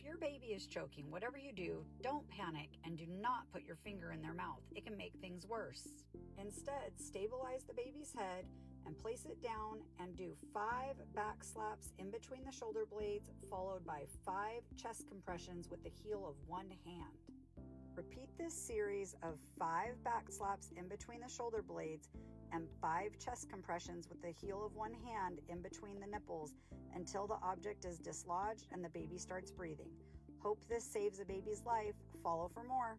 your baby is choking, whatever you do, don't panic and do not put your finger in their mouth. It can make things worse. Instead, stabilize the baby's head and place it down and do 5 back slaps in between the shoulder blades, followed by 5 chest compressions with the heel of one hand. Repeat this series of 5 back slaps in between the shoulder blades and 5 chest compressions with the heel of one hand in between the nipples until the object is dislodged and the baby starts breathing. Hope this saves a baby's life. Follow for more.